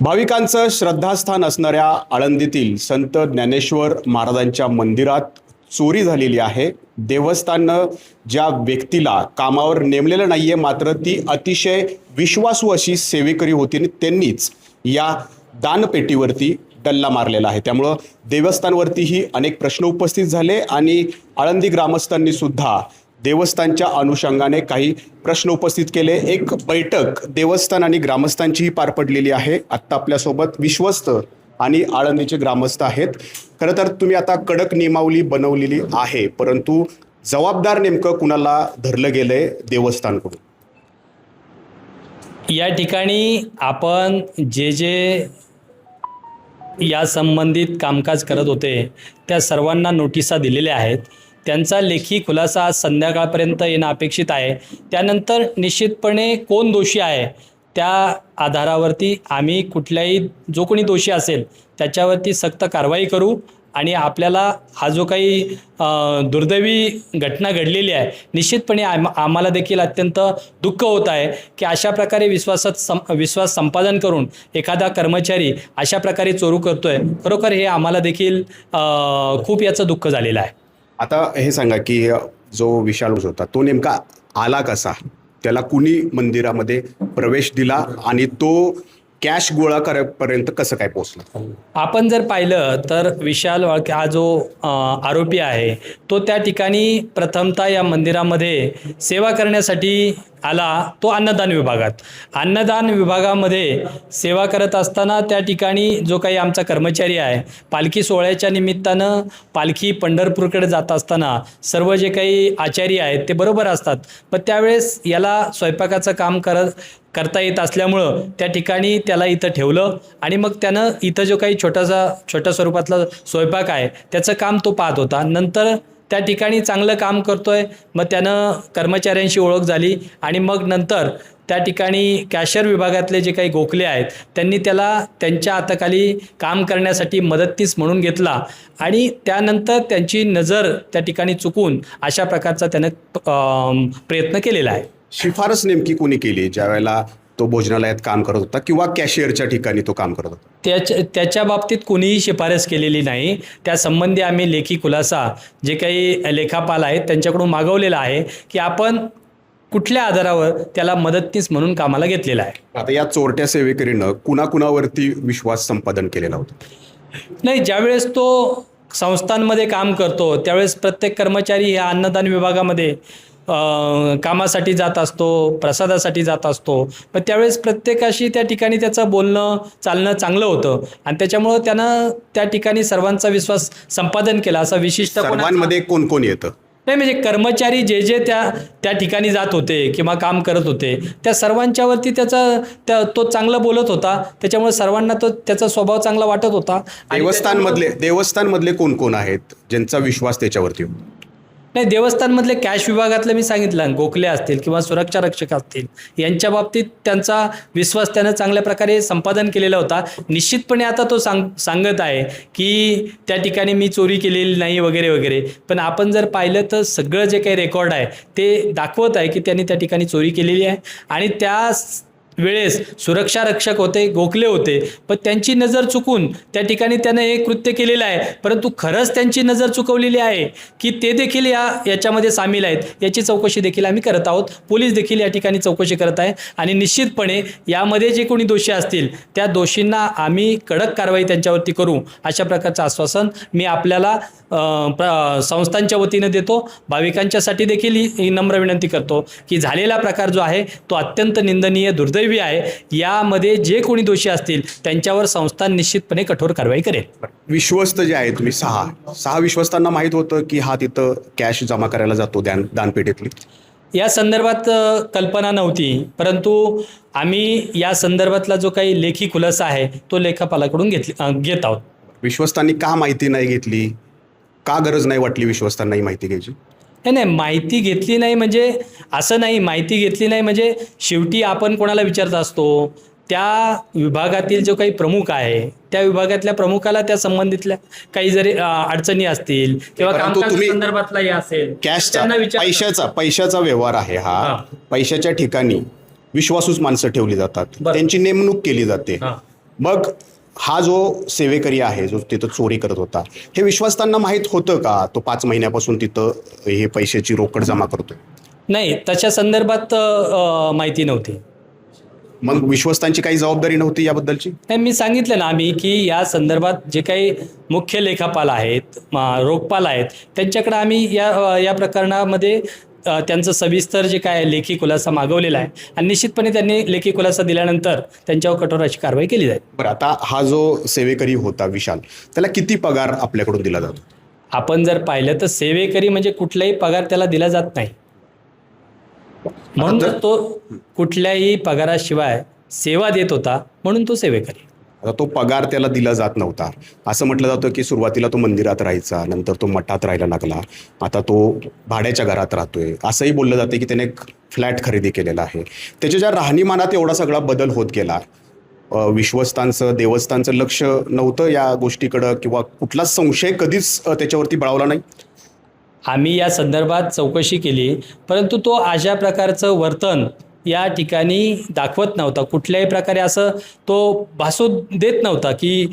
भाविकांचं श्रद्धास्थान असणाऱ्या आळंदीतील संत ज्ञानेश्वर महाराजांच्या मंदिरात चोरी झालेली आहे। देवस्थाननं ज्या व्यक्तीला कामावर नेमलेलं नाहीये, मात्र ती अतिशय विश्वासू अशी सेवेकरी होती आणि त्यांनीच या दानपेटीवरती डल्ला मारलेला आहे। त्यामुळं देवस्थानवरतीही अनेक प्रश्न उपस्थित झाले आणि आळंदी ग्रामस्थांनी सुद्धा देवस्थानच्या अनुषंगाने काही प्रश्न उपस्थित केले। एक बैठक देवस्थान आणि ग्रामस्थांचीही पार पडलेली आहे। आत्ता आपल्यासोबत विश्वस्त आणि आळंदीचे ग्रामस्थ आहेत। खरं तर तुम्ही आता कडक नियमावली बनवलेली आहे, परंतु जबाबदार नेमकं कुणाला धरलं गेलंय देवस्थानकडून? या ठिकाणी आपण जे या संबंधित कामकाज करत होते त्या सर्वांना नोटिसा दिलेल्या आहेत। त्यांचा लेखी खुलासा आज संध्याकाळपर्यंत येणं अपेक्षित आहे। त्यानंतर निश्चितपणे कोण दोषी आहे त्या आधारावरती आम्ही कुठल्याही जो कोणी दोषी असेल त्याच्यावरती सक्त कारवाई करू आणि आपल्याला हा जो काही दुर्दैवी घटना घडलेली आहे, निश्चितपणे आम्हाला देखील अत्यंत दुःख होत आहे की अशा प्रकारे विश्वास संपादन करून एखादा कर्मचारी अशा प्रकारे चोरू करतोय। खरोखर हे आम्हाला देखील खूप याचं दुःख झालेलं आहे। आता हे सांगा की जो विशाल होता तो नेमका आला कसा? त्याला कुणी मंदिरामध्ये प्रवेश दिला आणि तो कॅश गोळा करायपर्यंत कसं काय पोहोचला? आपण जर पाहिलं तर विशाल वाळके हा जो आरोपी आहे तो त्या ठिकाणी प्रथमतः या मंदिरामध्ये सेवा करण्यासाठी आला। तो अन्नदान विभागामध्ये सेवा करत असताना त्या ठिकाणी जो काही आमचा कर्मचारी आहे, पालखी सोहळ्याच्या निमित्तानं पालखी पंढरपूरकडे जात असताना सर्व जे काही आचारी आहेत ते बरोबर असतात, पण त्यावेळेस याला स्वयंपाकाचं काम करता येत असल्यामुळं त्या ठिकाणी त्याला इथं ठेवलं आणि मग त्यानं इथं जो काही छोट्या स्वरूपातला स्वयंपाक आहे त्याचं काम तो पाहत होता। नंतर त्या ठिकाणी चांगलं काम करतोय, मग त्यानं कर्मचाऱ्यांशी ओळख झाली आणि मग नंतर त्या ठिकाणी कॅशियर विभागातले जे काही गोखले आहेत त्यांनी त्याला त्यांच्या हाताखाली काम करण्यासाठी मदतनीस म्हणून घेतला आणि त्यानंतर त्यांची नजर त्या ठिकाणी चुकून अशा प्रकारचा त्यानं प्रयत्न केलेला आहे। शिफारस नेमकी कोणी केली ज्या वेळेला तो भोजनालयात काम करत होता किंवा कॅशियरच्या ठिकाणी तो काम करत होता? त्याच्या बाबतीत कोणीही शिफारस केलेली नाही। त्या संबंधी आम्ही लेखी खुलासा जे काही लेखापाल आहेत त्यांच्याकडून मागवलेला आहे की आपण कुठल्या आधारावर त्याला मदतनीस म्हणून कामाला घेतलेला आहे। आता या चोरट्या सेवेकरीनं कुणाकुणावरती विश्वास संपादन केलेला होता? नाही, ज्यावेळेस तो संस्थांमध्ये काम करतो त्यावेळेस प्रत्येक कर्मचारी ह्या अन्नदान विभागामध्ये कामासाठी जात असतो, प्रसादासाठी जात असतो, पण त्यावेळेस प्रत्येकाशी त्या ठिकाणी त्याचं बोलणं चालणं चांगलं होतं आणि त्याच्यामुळं त्यानं त्या ठिकाणी सर्वांचा विश्वास संपादन केला। असा विशिष्ट सर्वांमध्ये कोण कोण येतं? नाही, म्हणजे कर्मचारी जे त्या ठिकाणी जात होते किंवा काम करत होते त्या सर्वांच्यावरती तो चांगलं बोलत होता, त्याच्यामुळे सर्वांना त्याचा स्वभाव चांगला वाटत होता। देवस्थानमधले कोण कोण आहेत ज्यांचा विश्वास त्याच्यावरती? नाही, देवस्थानमधले कॅश विभागातलं मी सांगितलं, गोखले असतील किंवा सुरक्षा रक्षक असतील यांच्या बाबतीत त्यांचा विश्वास त्यानं चांगल्या प्रकारे संपादन केलेला होता। निश्चितपणे आता तो सांगत आहे की त्या ठिकाणी मी चोरी केलेली नाही वगैरे वगैरे, पण आपण जर पाहिलं तर सगळं जे काही रेकॉर्ड आहे ते दाखवत आहे की त्यांनी त्या ठिकाणी चोरी केलेली आहे आणि त्या वेळेस सुरक्षा रक्षक होते, गोखले होते, पण त्यांची नजर चुकून त्या ठिकाणी त्यानं हे कृत्य केलेलं आहे। परंतु खरंच त्यांची नजर चुकवलेली आहे की ते देखील याच्यामध्ये सामील आहेत याची चौकशी देखील आम्ही करत आहोत। पोलीस देखील या ठिकाणी चौकशी करत आहे आणि निश्चितपणे यामध्ये जे कोणी दोषी असतील त्या दोषींना आम्ही कडक कारवाई त्यांच्यावरती करू अशा प्रकारचं आश्वासन मी आपल्याला संस्थांच्या वतीनं देतो। भाविकांच्यासाठी देखील ही नम्र विनंती करतो की झालेला प्रकार जो आहे तो अत्यंत निंदनीय, दुर्दैवी आहे। यामध्ये जे कोणी दोषी असतील त्यांच्यावर संस्थान निश्चितपणे कठोर कारवाई करेल। विश्वस्त जे आहे तुम्ही सहा विश्वस्तांना माहीत होतं की हा तिथं कॅश जमा करायला जातो दानपेटीतली? या संदर्भात कल्पना नव्हती, परंतु आम्ही या संदर्भातला जो काही लेखी खुलासा आहे तो लेखापालाकडून घेत आहोत। विश्वस्तांनी का माहिती नाही घेतली? का गरज नाही वाटली विश्वस्तांना ही माहिती घ्यायची? नाही, माहिती घेतली नाही म्हणजे असं नाही, माहिती घेतली नाही म्हणजे शेवटी आपण कोणाला विचारत असतो, त्या विभागातील जो काही प्रमुख आहे त्या विभागातल्या प्रमुखाला त्या संबंधितल्या काही जरी अडचणी असतील किंवा कामकाज संदर्भातलाही असेल, कॅशचा पैशाचा व्यवहार आहे हा, पैशाच्या ठिकाणी विश्वासूच माणसं ठेवली जातात, त्यांची नेमणूक केली जाते, मग हा जो सेवेकरी आहे जो तिथं चोरी करत होता, हे विश्वासतांना माहीत होतं का तो 5 महिन्यापासून तिथं हे पैशाची रोकड जमा करतो? नाही, तशा संदर्भात माहिती नव्हती. मग विश्वस्तांची काही जबाबदारी नव्हती याबद्दलची? नाही, मी सांगितलं ना आम्ही की या संदर्भात जे काही मुख्य लेखापाल आहेत, रोखपाल आहेत, त्यांच्याकडे आम्ही या प्रकरणामध्ये त्यांचं सविस्तर जे काय लेखी खुलासा मागवलेला आहे आणि निश्चितपणे त्यांनी लेखी खुलासा दिल्यानंतर त्यांच्यावर कठोर अशी कारवाई केली जाईल. बरं, आता हा जो सेवेकरी होता विशाल, त्याला किती पगार आपल्याकडून दिला जातो? आपण जर पाहिलं तर सेवेकरी म्हणजे कुठलाही पगार त्याला दिला जात नाही, म्हणून तो कुठल्याही पगाराशिवाय सेवा देत होता, म्हणून तो सेवेकरी. आता तो पगार त्याला दिला जात नव्हता. असं म्हटलं जातं की सुरुवातीला तो मंदिरात राहायचा, नंतर तो मठात राहायला लागला, आता तो भाड्याच्या घरात राहतोय. असंही बोललं जाते की त्याने एक फ्लॅट खरेदी केलेला आहे. त्याच्या ज्या राहणीमानात एवढा सगळा बदल होत गेला, विश्वस्तांचं देवस्थानचं लक्ष नव्हतं या गोष्टीकडं, किंवा कुठलाच संशय कधीच त्याच्यावरती बळावला नाही? आम्ही या संदर्भात चौकशी केली, परंतु तो अशा प्रकारचं वर्तन या ठिकाणी दाखवत नव्हता. कुठल्याही प्रकारे असं तो भासू देत नव्हता की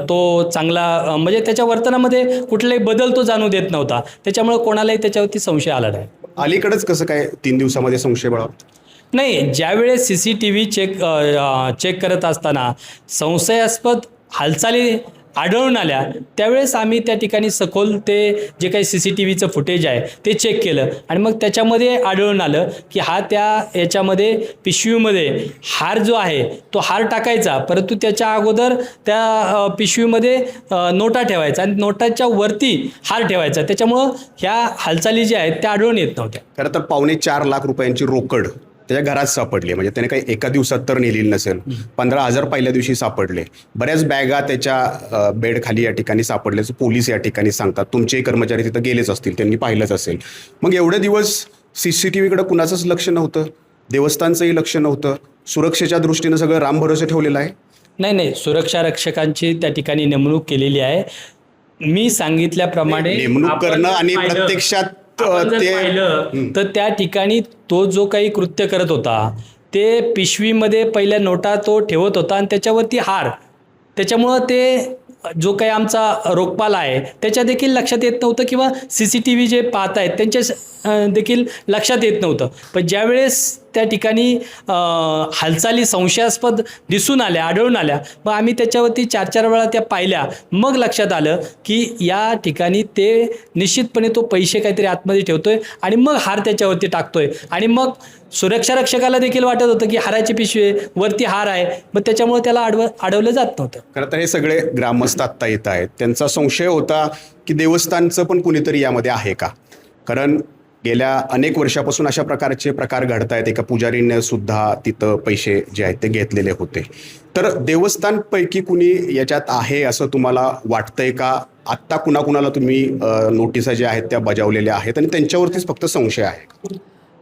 तो चांगला, म्हणजे त्याच्या वर्तनामध्ये कुठलाही बदल तो जाणू देत नव्हता. त्याच्यामुळे कोणालाही त्याच्यावरती संशय आला नाही. अलीकडेच कसं काय 3 दिवसामध्ये संशय बळावला? नाही, ज्यावेळेस CCTV चेक करत असताना संशयास्पद हालचाली आढळून आल्या, त्यावेळेस आम्ही त्या ठिकाणी सखोल ते जे काही CCTVचं फुटेज आहे ते चेक केलं आणि मग त्याच्यामध्ये आढळून आलं की हा याच्यामध्ये पिशवीमध्ये हार जो आहे तो हार टाकायचा, परंतु त्याच्या अगोदर त्या पिशवीमध्ये नोटा ठेवायचा आणि नोटाच्या वरती हार ठेवायचा. त्याच्यामुळं ह्या हालचाली ज्या आहेत त्या आढळून येत नव्हत्या. खरं तर 4.25 लाख रुपयांची रोकड त्याच्या घरात सापडली. म्हणजे त्याने काही एका दिवसात तर नेलेली नसेल. 15,000 पहिल्या दिवशी सापडले. बऱ्याच बॅगा त्याच्या बेडखाली या ठिकाणी सापडल्याचं पोलीस या ठिकाणी सांगतात. तुमचे कर्मचारी तिथं गेलेच असतील, त्यांनी पाहिलंच असेल. मग एवढे दिवस CCTVकडे कुणाचंच लक्ष नव्हतं, देवस्थानचंही लक्ष नव्हतं, सुरक्षेच्या दृष्टीनं सगळं रामभरोसे ठेवलेलं आहे? नाही, सुरक्षा रक्षकांची त्या ठिकाणी नेमणूक केलेली आहे. मी सांगितल्याप्रमाणे नेमणूक करणं आणि प्रत्यक्षात ते पाहिलं तर त्या ठिकाणी तो जो काही कृत्य करत होता ते पिशवीमध्ये पहिल्या नोटा तो ठेवत होता आणि त्याच्यावरती हार. त्याच्यामुळं ते जो काही आमचा रोखपाल आहे त्याच्या देखील लक्षात येत नव्हतं, किंवा CCTV जे पाहत आहेत त्यांच्या देखील लक्षात येत नव्हतं. पण ज्यावेळेस त्या ठिकाणी हालचाली संशयास्पद दिसून आल्या, आढळून आल्या, मग आम्ही त्याच्यावरती 4-4 वेळा त्या पाहिल्या. मग लक्षात आलं की या ठिकाणी ते निश्चितपणे तो पैसे काहीतरी आतमध्ये ठेवतोय आणि मग हार त्याच्यावरती टाकतोय. आणि मग सुरक्षा रक्षकाला देखील वाटत होतं की हाराची पिशवी वरती हार आहे, मग त्याच्यामुळे त्याला अडवलं जात नव्हतं. खरं तर हे सगळे ग्रामस्थ आत्ता येत आहेत. त्यांचा संशय होता की देवस्थानचं पण कुणीतरी यामध्ये आहे का? कारण गेल्या अनेक वर्षापासून अशा प्रकारचे प्रकार घडत आहेत. एका पुजारीने सुद्धा तिथं पैसे जे आहेत ते घेतलेले होते. तर देवस्थानपैकी कुणी याच्यात आहे असं तुम्हाला वाटतंय का? आत्ता कुणाकुणाला तुम्ही नोटिसा ज्या आहेत त्या बजावलेल्या आहेत आणि त्यांच्यावरतीच फक्त संशय आहे का?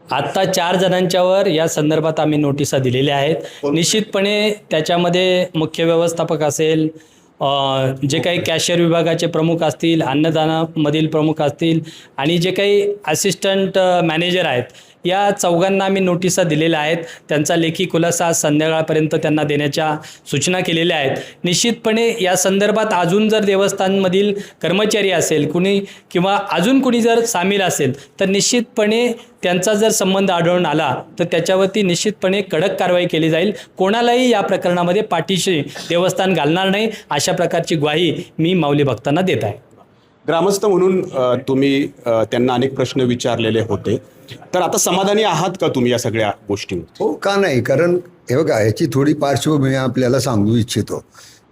आत्ता 4 जणांच्यावर या संदर्भात आम्ही नोटिसा दिलेल्या आहेत. निश्चितपणे त्याच्यामध्ये मुख्य व्यवस्थापक असेल, जे काही कॅशियर विभागाचे प्रमुख असतील, अन्नदानामधील प्रमुख असतील आणि जे काही असिस्टंट मॅनेजर आहेत, या 4घांना आम्ही नोटिसा दिलेल्या आहेत. त्यांचा लेखी खुलासा आज संध्याकाळपर्यंत त्यांना देण्याच्या सूचना केलेल्या आहेत. निश्चितपणे या संदर्भात अजून जर देवस्थानमधील कर्मचारी असेल कुणी किंवा अजून कुणी जर सामील असेल तर निश्चितपणे त्यांचा जर संबंध आढळून आला तर त्याच्यावरती निश्चितपणे कडक कारवाई केली जाईल. कोणालाही या प्रकरणामध्ये पाठीशी देवस्थान घालणार नाही, अशा प्रकारची ग्वाही मी माऊली भक्तांना देत आहे. ग्रामस्थ म्हणून तुम्ही त्यांना अनेक प्रश्न विचारलेले होते, तर आता समाधानी आहात का तुम्ही या सगळ्या गोष्टी? हो, का नाही? कारण हे बघा, याची थोडी पार्श्वभूमी आपल्याला सांगू इच्छितो.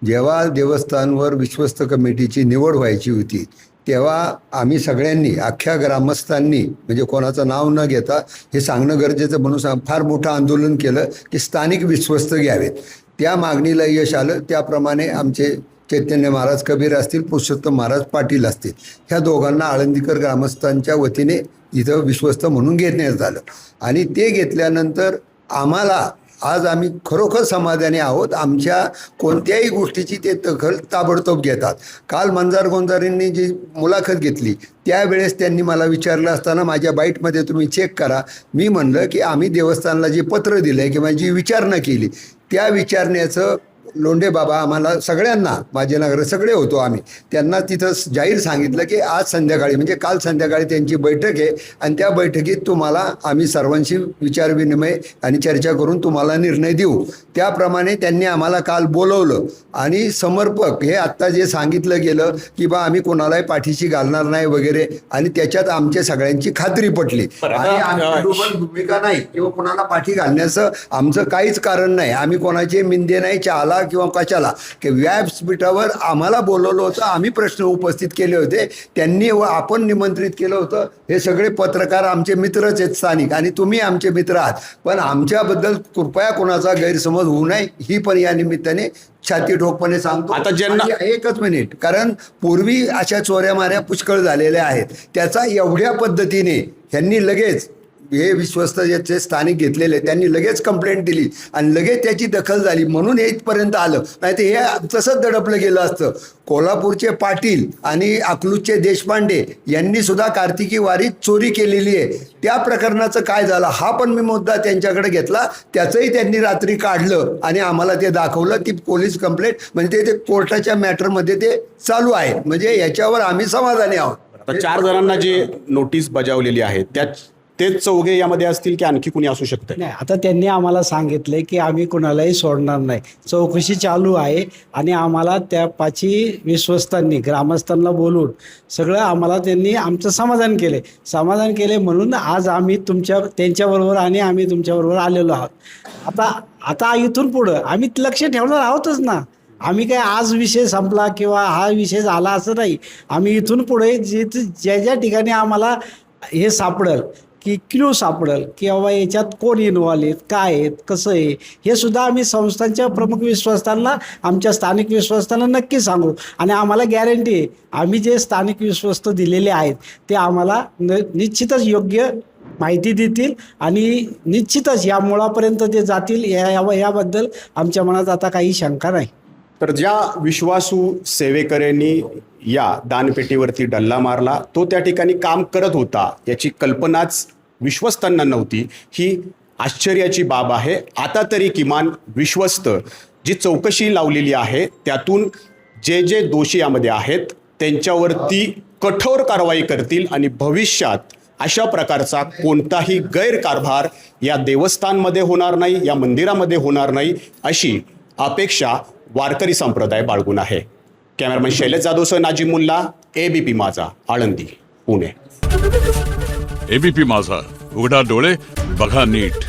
जेव्हा देवस्थानवर विश्वस्त कमिटीची निवड व्हायची होती तेव्हा आम्ही सगळ्यांनी, अख्ख्या ग्रामस्थांनी, म्हणजे कोणाचं नाव न घेता हे सांगणं गरजेचं म्हणून फार मोठं आंदोलन केलं की स्थानिक विश्वस्त घ्यावेत. त्या मागणीला यश आलं. त्याप्रमाणे आमचे चैतन्य महाराज कबीर असतील, पुरुषोत्तम महाराज पाटील असतील, ह्या दोघांना आळंदीकर ग्रामस्थांच्या वतीने इथं विश्वस्त म्हणून घेण्यात आलं. आणि ते घेतल्यानंतर आम्हाला आज आम्ही खरोखर समाधानी आहोत. आमच्या कोणत्याही गोष्टीची ते दखल ताबडतोब घेतात. काल मंजार गोंजारींनी जी मुलाखत घेतली त्यावेळेस त्यांनी मला विचारलं असताना माझ्या बाईटमध्ये तुम्ही चेक करा, मी म्हणलं की आम्ही देवस्थानला जे पत्र दिलं आहे किंवा जी विचारणा केली त्या विचारण्याचं लोंढे बाबा आम्हाला सगळ्यांना, माझे नगर सगळे होतो आम्ही, त्यांना तिथं जाहीर सांगितलं की आज संध्याकाळी म्हणजे काल संध्याकाळी त्यांची बैठक आहे आणि त्या बैठकीत तुम्हाला आम्ही सर्वांशी विचारविनिमय आणि चर्चा करून तुम्हाला निर्णय देऊ. त्याप्रमाणे त्यांनी आम्हाला काल बोलवलं आणि समर्पक हे आत्ता जे सांगितलं गेलं की बा आम्ही कोणालाही पाठीशी घालणार नाही वगैरे, आणि त्याच्यात आमच्या सगळ्यांची खात्री पटली. आणि आमची डोबल भूमिका नाही किंवा कोणाला पाठी घालण्याचं आमचं काहीच कारण नाही. आम्ही कोणाचे मिंदे नाही चहाला किंवा कशाला, की व्यासपीठावर आम्हाला बोलवलं होतं, आम्ही प्रश्न उपस्थित केले होते, त्यांनी व आपण निमंत्रित केलं होतं. हे सगळे पत्रकार आमचे मित्रच आहेत स्थानिक आणि तुम्ही आमचे मित्र आहात, पण आमच्याबद्दल कृपया कोणाचा गैरसमज होऊ नये ही पण या निमित्ताने छाती ठोकपणे सांगतो. आता ज्यांना- आणि एकच मिनिट, कारण पूर्वी अशा चोऱ्या माऱ्या पुष्कळ झालेल्या आहेत, त्याचा एवढ्या पद्धतीने ह्यांनी लगेच हे विश्वस्त ज्याचे स्थानिक घेतलेले त्यांनी लगेच कंप्लेंट दिली आणि लगेच त्याची दखल झाली म्हणून हे इथपर्यंत आलं. नाही तर हे तसंच दडपलं गेलं असतं. कोल्हापूरचे पाटील आणि अकलूजचे देशपांडे यांनी सुद्धा कार्तिकी वारीत चोरी केलेली आहे. त्या प्रकरणाचं काय झालं हा पण मी मुद्दा त्यांच्याकडे घेतला, त्याचंही त्यांनी रात्री काढलं आणि आम्हाला ते दाखवलं. ती पोलीस कंप्लेंट म्हणजे ते कोर्टाच्या मॅटरमध्ये ते चालू आहे, म्हणजे याच्यावर आम्ही समाधानी आहोत. आता 4 जणांना जे नोटीस बजावलेली आहे त्यात तेच चौघे यामध्ये असतील की आणखी कुणी असू शकतं? नाही, आता त्यांनी आम्हाला सांगितलंय की आम्ही कुणालाही सोडणार नाही, चौकशी चालू आहे आणि आम्हाला त्या 5 विश्वस्तांनी ग्रामस्थांना बोलून सगळं आम्हाला त्यांनी आमचं समाधान केले म्हणून आज आम्ही त्यांच्याबरोबर आणि आम्ही तुमच्याबरोबर आलेलो आहोत. आता इथून पुढं आम्ही लक्ष ठेवणार आहोतच ना. आम्ही काय आज विषय संपला किंवा हा विषय झाला असं नाही. आम्ही इथून पुढे ज्या ठिकाणी आम्हाला हे सापडेल की क्ल्यू सापडेल की बाबा याच्यात कोण इन्व्हॉल्व आहेत, काय आहेत, कसं आहे, हे सुद्धा आम्ही संस्थांच्या प्रमुख विश्वस्तांना, आमच्या स्थानिक विश्वस्तांना नक्की सांगू. आणि आम्हाला गॅरंटी आहे आम्ही जे स्थानिक विश्वस्त दिलेले आहेत ते आम्हाला निश्चितच योग्य माहिती देतील आणि निश्चितच या मुळापर्यंत ते जातील याबद्दल आमच्या मनात आता काही शंका नाही. तर ज्या विश्वासू सेवेकऱ्यांनी या दानपेटीवरती डल्ला मारला तो त्या ठिकाणी काम करत होता याची कल्पनाच विश्वस्तांना नव्हती, ही आश्चर्याची बाब आहे. आता तरी किमान विश्वस्त जी चौकशी लावलेली आहे त्यातून जे दोषी यामध्ये आहेत त्यांच्यावरती कठोर कारवाई करतील आणि भविष्यात अशा प्रकारचा कोणताही गैरकारभार या देवस्थानमध्ये होणार नाही, या मंदिरामध्ये होणार नाही अशी अपेक्षा वारकरी संप्रदाय बाळगून आहे. कॅमेरामॅन शैलेश जाधवसह नाजिम मुल्ला, ABP माझा, आळंदी, पुणे. ABP माझा, उघडा डोळे बघा नीट.